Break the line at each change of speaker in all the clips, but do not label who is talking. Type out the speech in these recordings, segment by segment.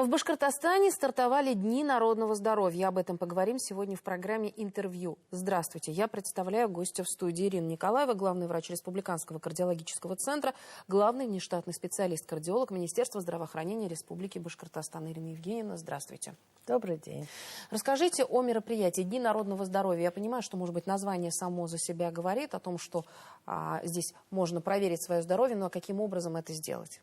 В Башкортостане стартовали Дни народного здоровья. Об этом поговорим сегодня в программе «Интервью». Здравствуйте, я представляю гостя в студии Ирина Николаева, главный врач Республиканского кардиологического центра, главный внештатный специалист-кардиолог Министерства здравоохранения Республики Башкортостан. Ирина Евгеньевна, здравствуйте.
Добрый день.
Расскажите о мероприятии Дни народного здоровья. Я понимаю, что, может быть, название само за себя говорит о том, что здесь можно проверить свое здоровье, но каким образом это сделать?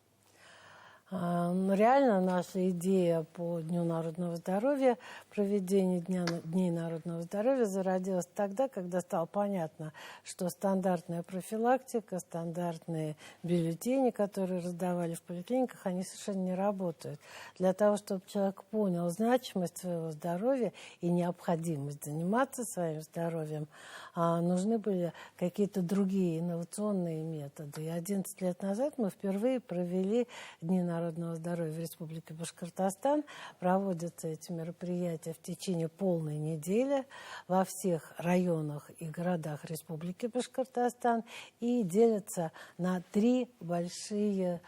Реально наша идея по Дню народного здоровья, проведение Дней народного здоровья зародилась тогда, когда стало понятно, что стандартная профилактика, стандартные бюллетени, которые раздавали в поликлиниках, они совершенно не работают. Для того, чтобы человек понял значимость своего здоровья и необходимость заниматься своим здоровьем, нужны были какие-то другие инновационные методы. И 11 лет назад мы впервые провели Дни народного здоровья в Республике Башкортостан. Проводятся эти мероприятия в течение полной недели во всех районах и городах Республики Башкортостан и делятся на три больших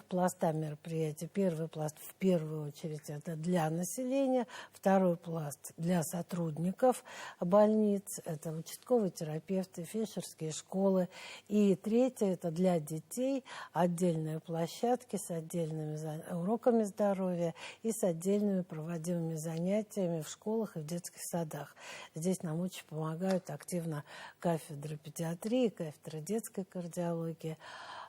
пласта мероприятий. Первый пласт, в первую очередь, это для населения. Второй пласт для сотрудников больниц. Это участковые терапевты, фельдшерские школы. И третий, это для детей. Отдельные площадки с отдельными уроками здоровья и с отдельными проводимыми занятиями в школах и в детских садах. Здесь нам очень помогают активно кафедра педиатрии, кафедра детской кардиологии.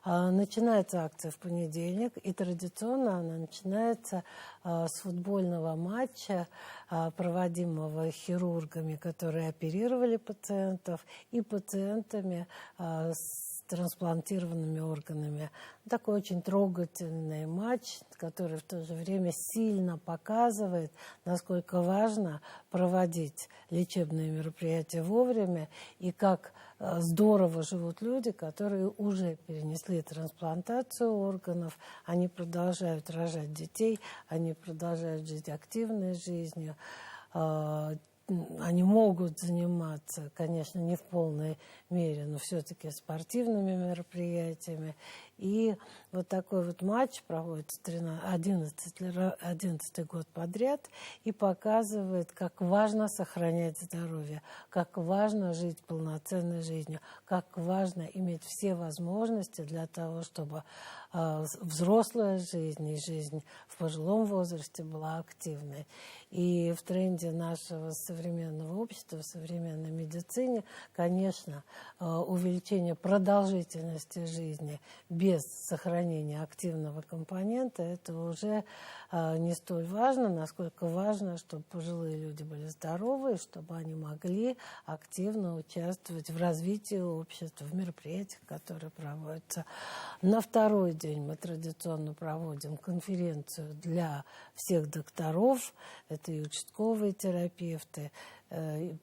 Начинается акция в понедельник, и традиционно она начинается с футбольного матча, проводимого хирургами, которые оперировали пациентов, и пациентами с трансплантированными органами. Такой очень трогательный матч, который в то же время сильно показывает, насколько важно проводить лечебные мероприятия вовремя и как здорово живут люди, которые уже перенесли трансплантацию органов, они продолжают рожать детей, они продолжают жить активной жизнью. Они могут заниматься, конечно, не в полной мере, но все-таки спортивными мероприятиями. И вот такой вот матч проводится 11 год подряд и показывает, как важно сохранять здоровье, как важно жить полноценной жизнью, как важно иметь все возможности для того, чтобы взрослая жизнь и жизнь в пожилом возрасте была активной. И в тренде нашего современного общества, в современной медицине, конечно, увеличение продолжительности жизни без сохранения активного компонента, это уже не столь важно, насколько важно, чтобы пожилые люди были здоровы, чтобы они могли активно участвовать в развитии общества, в мероприятиях, которые проводятся. На второй день мы традиционно проводим конференцию для всех докторов, это и участковые терапевты,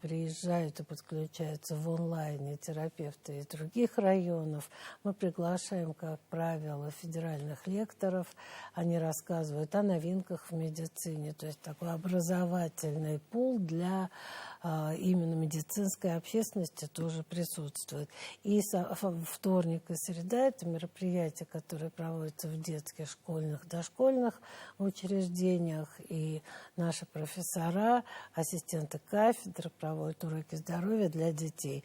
приезжают и подключаются в онлайне терапевты из других районов. Мы приглашаем, как правило, федеральных лекторов. Они рассказывают о новинках в медицине. То есть такой образовательный пул для именно медицинской общественности тоже присутствует. И вторник и среда – это мероприятия, которые проводятся в детских, школьных, дошкольных учреждениях. И наши профессора, ассистенты кафедры проводят уроки здоровья для детей.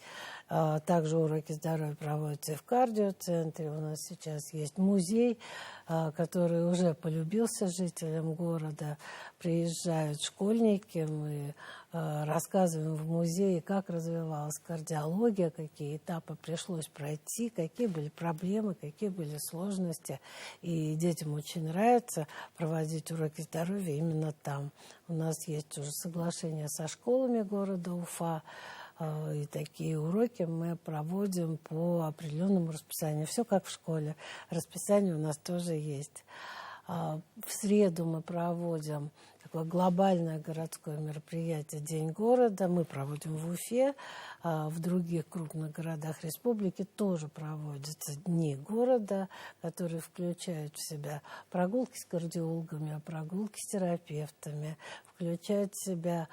Также уроки здоровья проводятся и в кардиоцентре. У нас сейчас есть музей, который уже полюбился жителям города. Приезжают школьники, мы рассказываем в музее, как развивалась кардиология, какие этапы пришлось пройти, какие были проблемы, какие были сложности. И детям очень нравится проводить уроки здоровья именно там. У нас есть уже соглашение со школами города Уфа, и такие уроки мы проводим по определенному расписанию. Все как в школе. Расписание у нас тоже есть. В среду мы проводим такое глобальное городское мероприятие «День города». Мы проводим в Уфе. В других крупных городах республики тоже проводятся Дни города, которые включают в себя прогулки с кардиологами, прогулки с терапевтами, включают в себя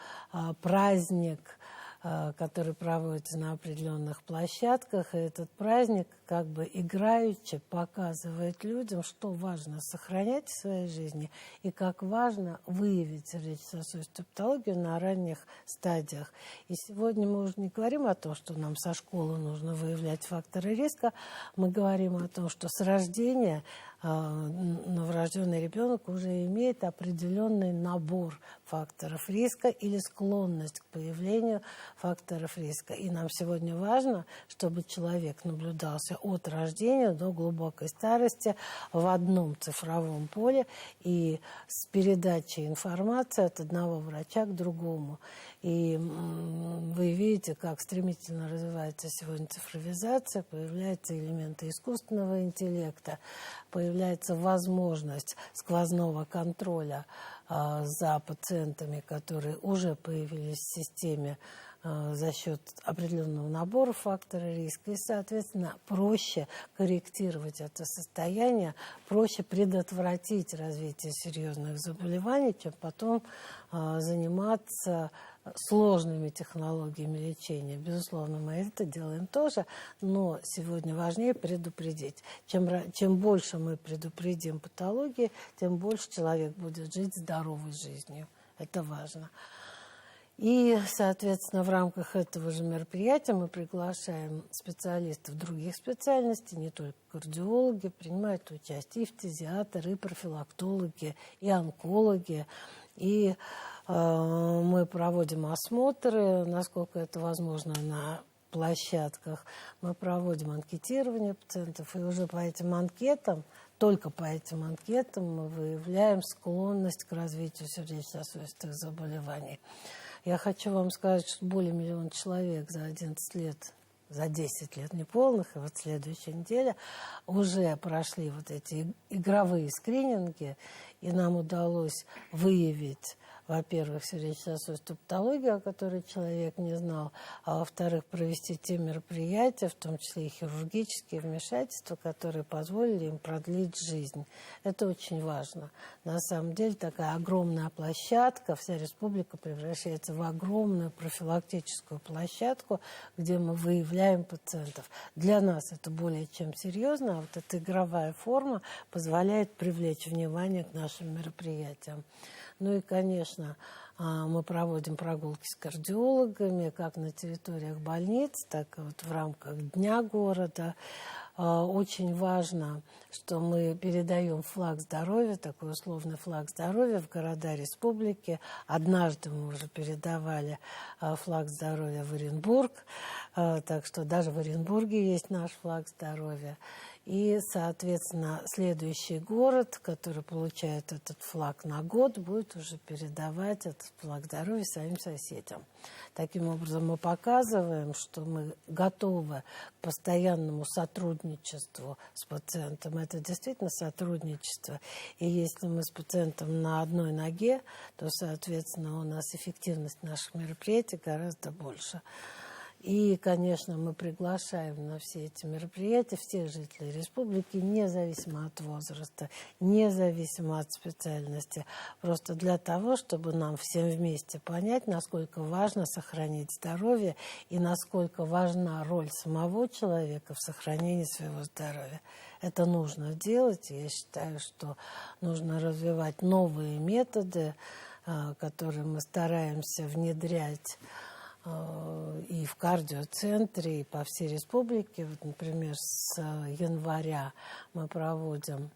праздник который проводится на определенных площадках. И этот праздник как бы играючи показывает людям, что важно сохранять в своей жизни и как важно выявить сердечно-сосудистую патологию на ранних стадиях. И сегодня мы уже не говорим о том, что нам со школы нужно выявлять факторы риска, мы говорим о том, что с рождения новорожденный ребенок уже имеет определенный набор факторов риска или склонность к появлению факторов риска. И нам сегодня важно, чтобы человек наблюдался от рождения до глубокой старости в одном цифровом поле и с передачей информации от одного врача к другому. И вы видите, как стремительно развивается сегодня цифровизация, появляются элементы искусственного интеллекта, появляется возможность сквозного контроля за пациентами, которые уже появились в системе за счет определенного набора факторов риска. И, соответственно, проще корректировать это состояние, проще предотвратить развитие серьезных заболеваний, чем потом заниматься сложными технологиями лечения. Безусловно, мы это делаем тоже, но сегодня важнее предупредить. Чем больше мы предупредим патологии, тем больше человек будет жить здоровой жизнью. Это важно. И, соответственно, в рамках этого же мероприятия мы приглашаем специалистов других специальностей, не только кардиологи, принимают участие и фтизиатры, и профилактологи, и онкологи, и мы проводим осмотры, насколько это возможно, на площадках. Мы проводим анкетирование пациентов, и уже по этим анкетам, только по этим анкетам мы выявляем склонность к развитию сердечно-сосудистых заболеваний. Я хочу вам сказать, что более 1 миллиона человек за 11 лет, за 10 лет неполных, и вот следующей неделе уже прошли вот эти игровые скрининги, и нам удалось выявить, во-первых, сердечно-сосудистую патологию, о которой человек не знал, а во-вторых, провести те мероприятия, в том числе и хирургические вмешательства, которые позволили им продлить жизнь. Это очень важно. На самом деле такая огромная площадка, вся республика превращается в огромную профилактическую площадку, где мы выявляем пациентов. Для нас это более чем серьезно, а вот эта игровая форма позволяет привлечь внимание к нашим мероприятиям. Ну и, конечно, мы проводим прогулки с кардиологами, как на территориях больниц, так и вот в рамках Дня города. Очень важно, что мы передаем флаг здоровья, такой условный флаг здоровья в города республики. Однажды мы уже передавали флаг здоровья в Оренбург, так что даже в Оренбурге есть наш флаг здоровья. И, соответственно, следующий город, который получает этот флаг на год, будет уже передавать этот флаг здоровья своим соседям. Таким образом, мы показываем, что мы готовы к постоянному сотрудничеству с пациентом. Это действительно сотрудничество. И если мы с пациентом на одной ноге, то, соответственно, у нас эффективность наших мероприятий гораздо больше. И, конечно, мы приглашаем на все эти мероприятия всех жителей республики, независимо от возраста, независимо от специальности, просто для того, чтобы нам всем вместе понять, насколько важно сохранить здоровье и насколько важна роль самого человека в сохранении своего здоровья. Это нужно делать, и я считаю, что нужно развивать новые методы, которые мы стараемся внедрять и в кардиоцентре, и по всей республике. Вот, например, с января мы проводим,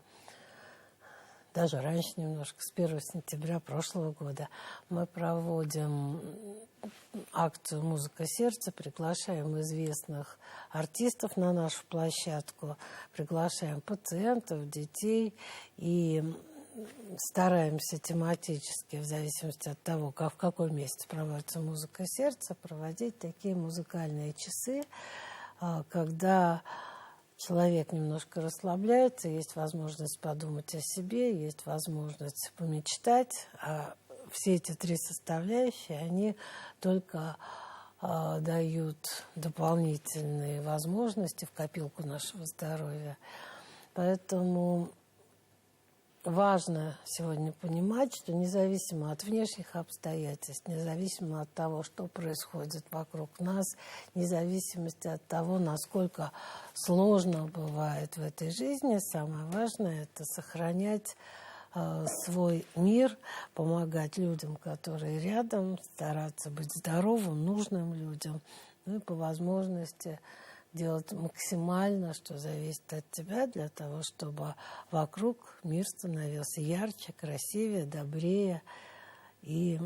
даже раньше немножко, с 1 сентября прошлого года, мы проводим акцию «Музыка сердца», приглашаем известных артистов на нашу площадку, приглашаем пациентов, детей и стараемся тематически, в зависимости от того, в каком месте проводится «Музыка сердца», проводить такие музыкальные часы, когда человек немножко расслабляется, есть возможность подумать о себе, есть возможность помечтать. А все эти три составляющие, они только дают дополнительные возможности в копилку нашего здоровья. Поэтому важно сегодня понимать, что независимо от внешних обстоятельств, независимо от того, что происходит вокруг нас, независимости от того, насколько сложно бывает в этой жизни, самое важное – это сохранять свой мир, помогать людям, которые рядом, стараться быть здоровым, нужным людям, ну и по возможности делать максимально, что зависит от тебя, для того, чтобы вокруг мир становился ярче, красивее, добрее, и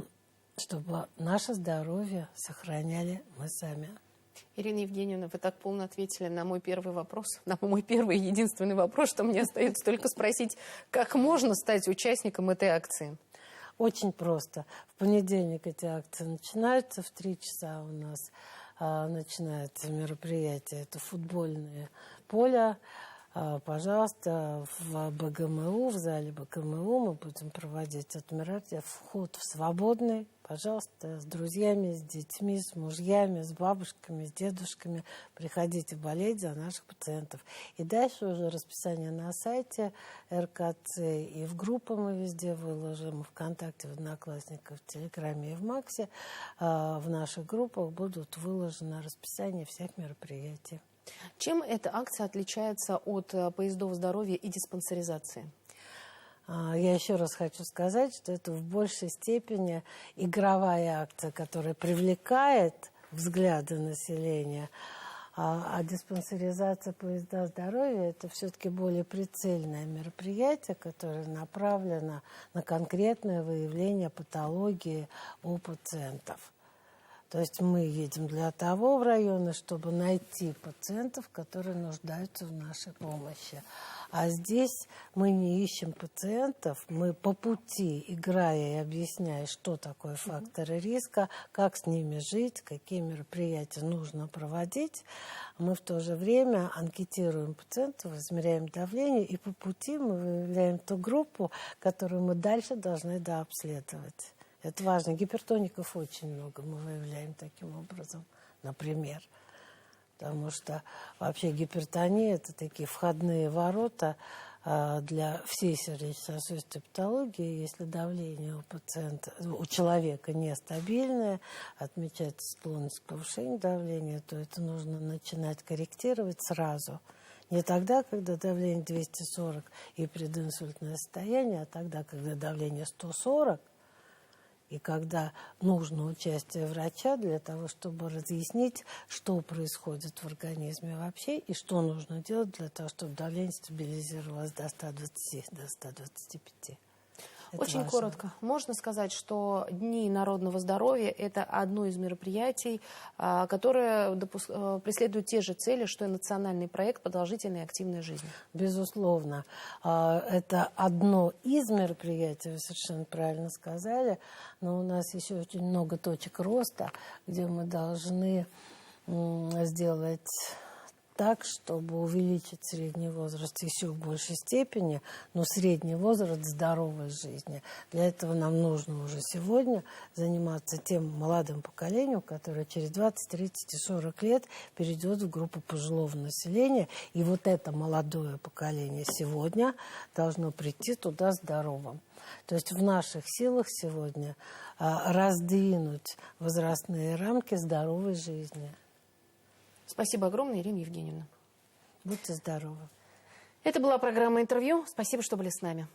чтобы наше здоровье сохраняли мы сами.
Ирина Евгеньевна, вы так полно ответили на мой первый вопрос, на мой первый и единственный вопрос, что мне остается только спросить, как можно стать участником этой акции?
Очень просто. В понедельник эти акции начинаются, в 3 часа у нас начинается мероприятие. Это футбольное поле. Пожалуйста, в БГМУ, в зале БГМУ мы будем проводить это мероприятие. Вход свободный. Пожалуйста, с друзьями, с детьми, с мужьями, с бабушками, с дедушками. Приходите болеть за наших пациентов. И дальше уже расписание на сайте РКЦ. И в группы мы везде выложим. ВКонтакте, в Одноклассниках, в Телеграме и в Максе. В наших группах будут выложено расписание всех мероприятий.
Чем эта акция отличается от поездов здоровья и диспансеризации?
Я еще раз хочу сказать, что это в большей степени игровая акция, которая привлекает взгляды населения, а диспансеризация поезда здоровья – это все-таки более прицельное мероприятие, которое направлено на конкретное выявление патологии у пациентов. То есть мы едем для того в районы, чтобы найти пациентов, которые нуждаются в нашей помощи. А здесь мы не ищем пациентов, мы по пути, играя и объясняя, что такое факторы риска, как с ними жить, какие мероприятия нужно проводить, мы в то же время анкетируем пациентов, измеряем давление, и по пути мы выявляем ту группу, которую мы дальше должны дообследовать. Это важно. Гипертоников очень много мы выявляем таким образом, например. Потому что вообще гипертония – это такие входные ворота для всей сердечно-сосудистой патологии. Если давление у пациента, у человека нестабильное, отмечается склонность к повышению давления, то это нужно начинать корректировать сразу. Не тогда, когда давление 240 и прединсультное состояние, а тогда, когда давление 140, и когда нужно участие врача для того, чтобы разъяснить, что происходит в организме вообще и что нужно делать для того, чтобы давление стабилизировалось до 120, до 125. Это
очень
важно.
коротко. Можно сказать, что Дни народного здоровья – это одно из мероприятий, которое преследует те же цели, что и национальный проект «Продолжительная и активная жизнь».
Безусловно. Это одно из мероприятий, вы совершенно правильно сказали, но у нас еще очень много точек роста, где мы должны сделать так, чтобы увеличить средний возраст еще в большей степени, но средний возраст здоровой жизни. Для этого нам нужно уже сегодня заниматься тем молодым поколением, которое через 20, 30 и 40 лет перейдет в группу пожилого населения. И вот это молодое поколение сегодня должно прийти туда здоровым. То есть в наших силах сегодня раздвинуть возрастные рамки здоровой жизни.
Спасибо огромное, Ирина Евгеньевна.
Будьте здоровы.
Это была программа «Интервью». Спасибо, что были с нами.